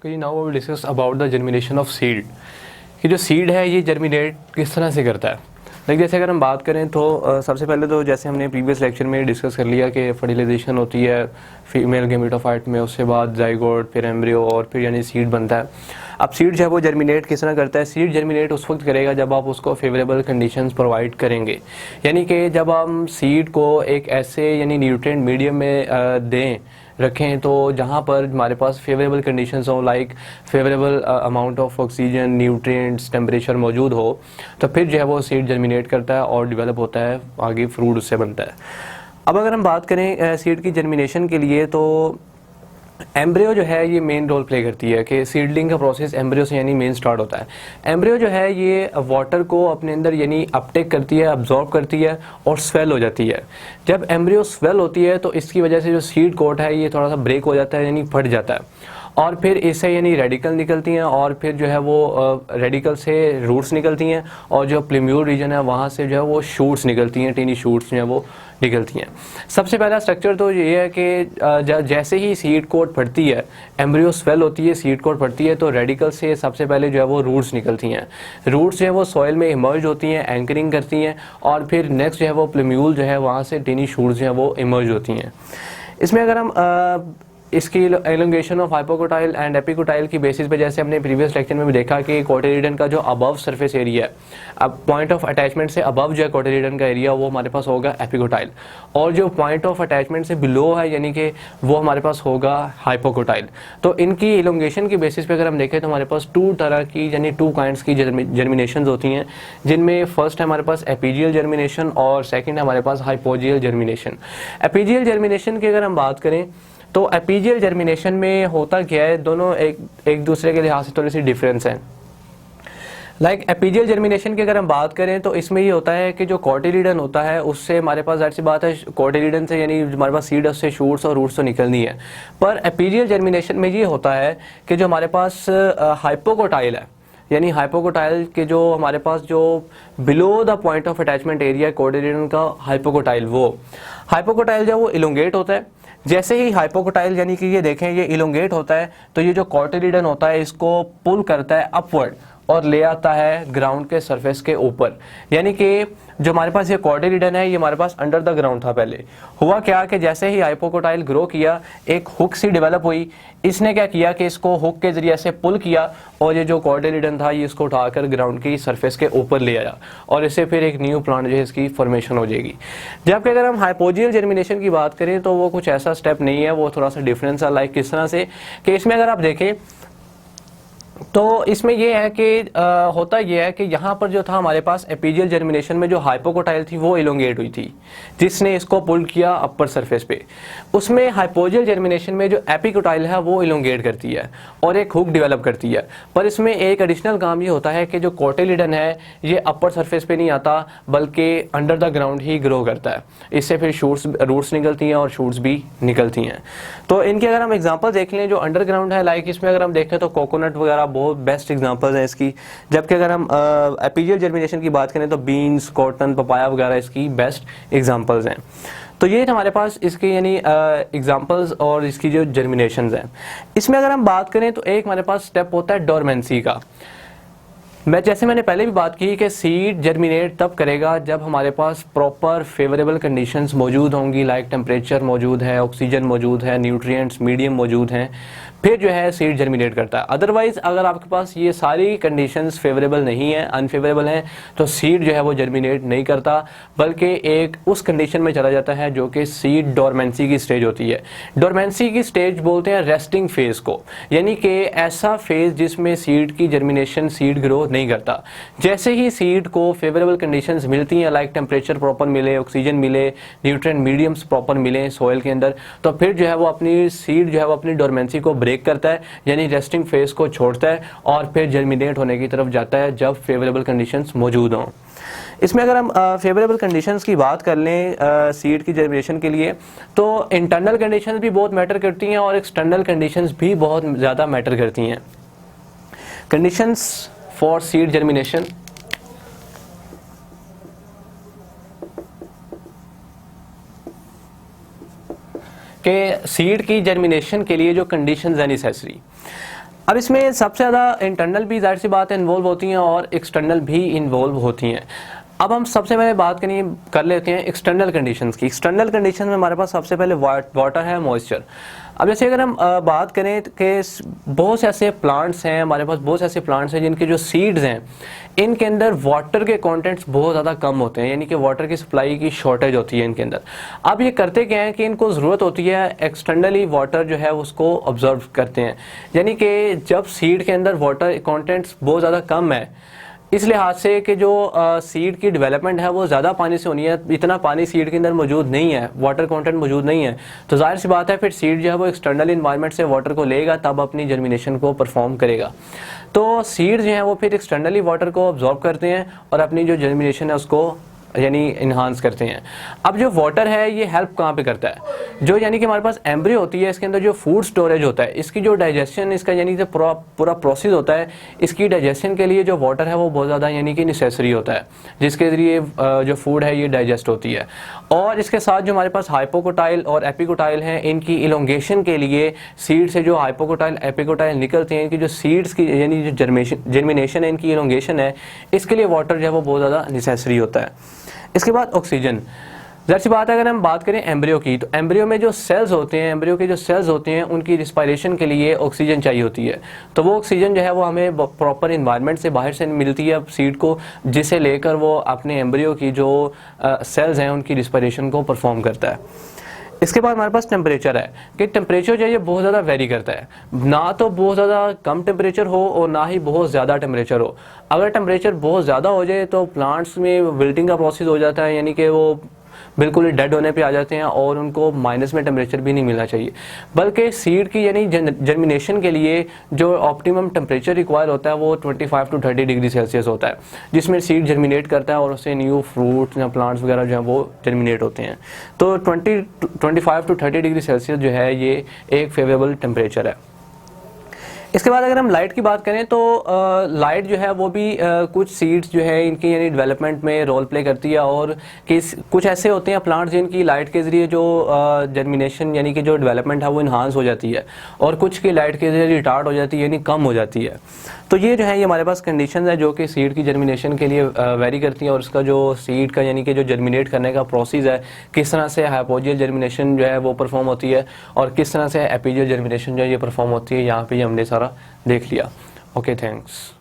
कि now we discuss about the germination of seed, कि जो सीड है ये जर्मिनेट किस तरह से करता है। लाइक जैसे अगर हम बात करें तो सबसे पहले तो जैसे हमने प्रीवियस लेक्चर में डिस्कस कर लिया कि फर्टिलाइजेशन होती है फीमेल गेमेटोफाइट में, उसके बाद जाइगोट, फिर एम्ब्रियो और फिर यानी सीड बनता है। अब सीड जो है वो जर्मिनेट किस तरह करता है। सीड जर्मिनेट उस वक्त करेगा जब आप उसको फेवरेबल कंडीशंस प्रोवाइड करेंगे, यानी कि जब हम सीड को एक ऐसे यानी न्यूट्रिएंट मीडियम में दें रखें तो जहाँ पर हमारे पास फेवरेबल कंडीशंस हो, like favourable amount of oxygen, nutrients, temperature मौजूद हो, तो फिर जो है वो सीड जर्मिनेट करता है और डेवलप होता है, आगे फ्रूट उससे बनता है। अब अगर हम बात करें सीड की जर्मिनेशन के लिए तो एम्ब्रियो जो है ये मेन रोल प्ले करती है कि सीडलिंग का प्रोसेस एम्ब्रियो से यानी मेन स्टार्ट होता है। एम्ब्रियो जो है ये वाटर को अपने अंदर यानी अपटेक करती है, अब्जॉर्ब करती है और स्वेल हो जाती है। जब एम्ब्रियो स्वेल होती है तो इसकी वजह से जो सीड कोट है ये थोड़ा सा ब्रेक हो जाता है यानी फट जाता है, और फिर इससे यानी रेडिकल निकलती हैं और फिर जो है वो रेडिकल से रूट्स निकलती हैं और जो प्लीम्यूल रीजन है वहाँ से जो है वो शूट्स निकलती हैं, टीनी शूट्स जो है वो निकलती हैं। सबसे पहला स्ट्रक्चर तो ये है कि जैसे ही सीड कोट फटती है, एम्ब्रियो स्वेल होती है, सीड कोट फटती है तो रेडिकल से सबसे पहले जो है वो रूट्स निकलती हैं। रूट्स जो है वो सॉइल में इमर्ज होती हैं, एंकरिंग करती हैं और फिर नेक्स्ट जो है वो प्लीम्यूल जो है वहाँ से टीनी शूट्स जो है वो इमर्ज होती हैं। इसमें अगर हम इसकी elongation of hypocotyl and epicotyl की बेसिस पे जैसे हमने प्रीवियस लेक्चर में भी देखा कि कोटिलीडन का जो अबव सरफेस एरिया है, अब पॉइंट ऑफ अटैचमेंट से अबव जो है कोटिलीडन का एरिया वो हमारे पास होगा एपिकोटाइल, और जो पॉइंट ऑफ अटैचमेंट से बिलो है यानी कि वो हमारे पास होगा हाइपोकोटाइल। तो इनकी एलोंगेशन की बेसिस पे अगर हम देखें तो हमारे पास टू तरह की यानी टू काइंड्स की जर्मिनेशन होती हैं, जिनमें फर्स्ट है हमारे पास एपीजियल जर्मिनेशन और सेकेंड है हमारे पास हाइपोजियल जर्मिनेशन। एपीजियल जर्मिनेशन की अगर हम बात करें तो एपीजियल जर्मिनेशन में होता क्या है, दोनों एक दूसरे के लिहाज से थोड़ी सी डिफरेंस है। लाइक एपीजियल जर्मिनेशन की अगर हम बात करें तो इसमें ये होता है कि जो कोटिलीडन होता है उससे हमारे पास जाहिर सी बात है कोटिलीडन से यानी हमारे पास सीड से शूट्स और रूट्स तो निकलनी है, पर एपीजियल जर्मिनेशन में ये होता है कि जो हमारे पास हाइपोकोटाइल है यानी हाइपोकोटाइल के जो हमारे पास जो below the point of attachment area cotyledon का हाइपोकोटाइल, वो हाइपोकोटाइल जो वो इलोंगेट होता है। जैसे ही हाइपोकोटाइल यानी कि ये देखें ये इलोंगेट होता है तो ये जो कोटिलीडन होता है इसको पुल करता है अपवर्ड और ले आता है ग्राउंड के सरफेस के ऊपर, यानी कि जो हमारे पास ये कोटिलीडन है ये हमारे पास अंडर द ग्राउंड था। पहले हुआ क्या कि जैसे ही हाइपोकोटाइल ग्रो किया एक हुक सी डेवलप हुई, इसने क्या किया कि इसको हुक के जरिए से पुल किया और ये जो कोटिलीडन था ये इसको उठाकर ग्राउंड की सरफेस के ऊपर ले आया और इससे फिर एक न्यू प्लांट जो है इसकी फॉर्मेशन हो जाएगी। जबकि अगर हम हाइपोजियल जर्मिनेशन की बात करें तो वो कुछ ऐसा स्टेप नहीं है, वो थोड़ा सा डिफरेंस है। लाइक किस तरह से कि इसमें अगर आप देखें तो इसमें यह है कि होता यह है कि यहाँ पर जो था हमारे पास एपीजियल जर्मिनेशन में जो हाइपोकोटाइल थी वो इलोंगेट हुई थी जिसने इसको पुल किया अपर सरफेस पे। उसमें हाइपोजियल जर्मिनेशन में जो एपिकोटाइल है वो इलोंगेट करती है और एक हुक डेवलप करती है, पर इसमें एक एडिशनल काम ये होता है कि जो कोटिलीडन है ये अपर सरफेस पे नहीं आता बल्कि under the ground he grow करता है। इससे फिर रूट्स निकलती हैं और शूट्स भी निकलती हैं। तो इनके अगर हम एग्जाम्पल देख लें जो अंडरग्राउंड है, लाइक इसमें अगर हम देखें तो कोकोनट वगैरह बहुत बेस्ट एग्जांपल्स हैं इसकी। जबकि अगर हम एपीजियल जर्मिनेशन की बात करें तो बीन्स, कॉटन, पपाया वगैरह इसकी बेस्ट एग्जांपल्स हैं। तो ये हमारे पास इसके यानी एग्जांपल्स और इसकी जो जर्मिनेशंस हैं। इसमें अगर हम बात करें तो एक हमारे पास स्टेप होता है डोरमेंसी का। जैसे मैंने पहले भी बात की कि सीड जर्मिनेट तब करेगा जब हमारे पास प्रॉपर फेवरेबल कंडीशंस मौजूद होंगी, लाइक टेम्परेचर मौजूद है, ऑक्सीजन मौजूद है, न्यूट्रिएंट्स मीडियम मौजूद हैं, फिर जो है सीड जर्मिनेट करता है। अदरवाइज अगर आपके पास ये सारी कंडीशंस फेवरेबल नहीं है, अनफेवरेबल हैं, तो सीड जो है वो जर्मिनेट नहीं करता बल्कि एक उस कंडीशन में चला जाता है जो कि सीड डोरमेंसी की स्टेज होती है। डोरमेंसी की स्टेज बोलते हैं रेस्टिंग फेज को, यानी कि ऐसा फेज जिसमें सीड की जर्मिनेशन, सीड ग्रोथ नहीं करता। जैसे ही सीड को फेवरेबल कंडीशंस मिलती हैं, लाइक टेम्परेचर प्रॉपर मिले, ऑक्सीजन मिले, न्यूट्रिएंट मीडियम्स प्रॉपर मिले सॉइल के अंदर, तो फिर जो है वो अपनी सीड जो है वो अपनी डोरमेंसी को ब्रेक करता है यानी रेस्टिंग फेज को छोड़ता है और फिर जर्मिनेट होने की तरफ जाता है जब फेवरेबल कंडीशंस मौजूद हों। इसमें अगर हम फेवरेबल कंडीशंस की बात कर लें सीड की जर्मिनेशन के लिए तो इंटरनल कंडीशंस भी बहुत मैटर करती हैं और एक्सटर्नल कंडीशंस भी बहुत ज़्यादा मैटर करती हैं। कंडीशंस फॉर सीड जर्मिनेशन, कि सीड की जर्मिनेशन के लिए जो कंडीशंस है नेसेसरी। अब इसमें सबसे ज़्यादा इंटरनल भी जाहिर सी बात है इन्वॉल्व होती हैं और एक्सटर्नल भी इन्वॉल्व होती हैं। अब हम सबसे पहले बात कर लेते हैं एक्सटर्नल कंडीशंस की। एक्सटर्नल कंडीशन में हमारे पास सबसे पहले वाटर है, मॉइस्चर। अब जैसे अगर हम बात करें कि बहुत से ऐसे प्लांट्स हैं हमारे पास, बहुत से ऐसे प्लांट्स हैं जिनके जो सीड्स हैं इनके अंदर वाटर के कंटेंट्स बहुत ज़्यादा कम होते हैं, यानी कि वाटर की सप्लाई की शॉर्टेज होती है इनके अंदर। अब ये करते क्या है कि इनको ज़रूरत होती है एक्सटर्नली वाटर जो है उसको ऑब्जर्व करते हैं, यानी कि जब सीड के अंदर वाटर कंटेंट्स बहुत ज़्यादा कम है इस लिहाज से कि जो सीड की डेवलपमेंट है वो ज़्यादा पानी से होनी है, इतना पानी सीड के अंदर मौजूद नहीं है, वाटर कंटेंट मौजूद नहीं है, तो जाहिर सी बात है फिर सीड जो है वो एक्सटर्नल इन्वायरमेंट से वाटर को लेगा तब अपनी जर्मिनेशन को परफॉर्म करेगा। तो सीड जो हैं वो फिर एक्सटर्नली वाटर को ऑब्जॉर्व करते हैं और अपनी जो जर्मिनेशन है उसको यानी इन्हांस करते हैं। अब जो वाटर है ये हेल्प कहाँ पे करता है, जो यानी कि हमारे पास एम्ब्रियो होती है इसके अंदर जो फूड स्टोरेज होता है, इसकी जो डाइजेशन, इसका यानी कि पूरा प्रोसेस होता है, इसकी डाइजेशन के लिए जो वाटर है वो बहुत ज़्यादा यानी कि नेसेसरी होता है, जिसके ज़रिए जो फूड है ये डाइजेस्ट होती है। और इसके साथ जो हमारे पास हाइपोकोटाइल और एपिकोटाइल हैं, इनकी इलोंगेशन के लिए सीड से जो हाइपोकोटाइल एपिकोटाइल निकलते हैं, इनकी जो सीड्स की यानी जो जर्मिनेशन है, इनकी इलोंगेशन है, इसके लिए वाटर जो है वो बहुत ज़्यादा नेसेसरी होता है। इसके बाद ऑक्सीजन। ज़ाहिर सी बात है अगर हम बात करें एम्ब्रियो की, तो एम्ब्रियो में जो सेल्स होते हैं, एम्ब्रियो के जो सेल्स होते हैं उनकी रिस्पायरेशन के लिए ऑक्सीजन चाहिए होती है। तो वो ऑक्सीजन जो है वो हमें प्रॉपर इन्वायरमेंट से बाहर से मिलती है सीड को, जिसे लेकर वो अपने एम्ब्रियो की जो सेल्स हैं उनकी रिस्पायरेशन को परफॉर्म करता है। इसके बाद हमारे पास टेम्परेचर है कि टेम्परेचर जो है ये बहुत ज़्यादा वेरी करता है, ना तो बहुत ज़्यादा कम टेम्परेचर हो और ना ही बहुत ज़्यादा टेम्परेचर हो। अगर टेम्परेचर बहुत ज़्यादा हो जाए तो प्लांट्स में विल्टिंग का प्रोसेस हो जाता है, यानी कि वो बिल्कुल ही डेड होने पे आ जाते हैं और उनको माइनस में टेम्परेचर भी नहीं मिलना चाहिए। बल्कि सीड की यानी जर्मिनेशन के लिए जो ऑप्टिमम टेम्परेचर रिक्वायर होता है वो 25 to 30 डिग्री सेल्सियस होता है, जिसमें सीड जर्मिनेट करता है और उससे न्यू फ्रूट्स या प्लांट्स वगैरह जो है वो जर्मिनेट होते हैं। तो 25 to 30 डिग्री सेल्सियस जो है ये एक फेवरेबल टेम्परेचर है। इसके बाद अगर हम लाइट की बात करें तो लाइट जो है वो भी कुछ सीड्स जो है इनकी यानी डेवलपमेंट में रोल प्ले करती है, और कुछ ऐसे होते हैं प्लांट्स जिनकी लाइट के ज़रिए जो जर्मिनेशन यानी कि जो डेवलपमेंट है वो इन्हांस हो जाती है, और कुछ की लाइट के ज़रिए रिटार्ड हो जाती है यानी कम हो जाती है। तो ये जो है ये हमारे पास कंडीशन है जो कि सीड की जर्मिनेशन के लिए वेरी करती हैं, और उसका जो सीड का यानी कि जो जर्मिनेट करने का प्रोसेस है, किस तरह से हाइपोजियल जर्मिनेशन जो है वो परफॉर्म होती है और किस तरह से एपिजियल जर्मिनेशन जो है ये परफॉर्म होती है, यहाँ पे हमने सारा देख लिया। Okay, thanks.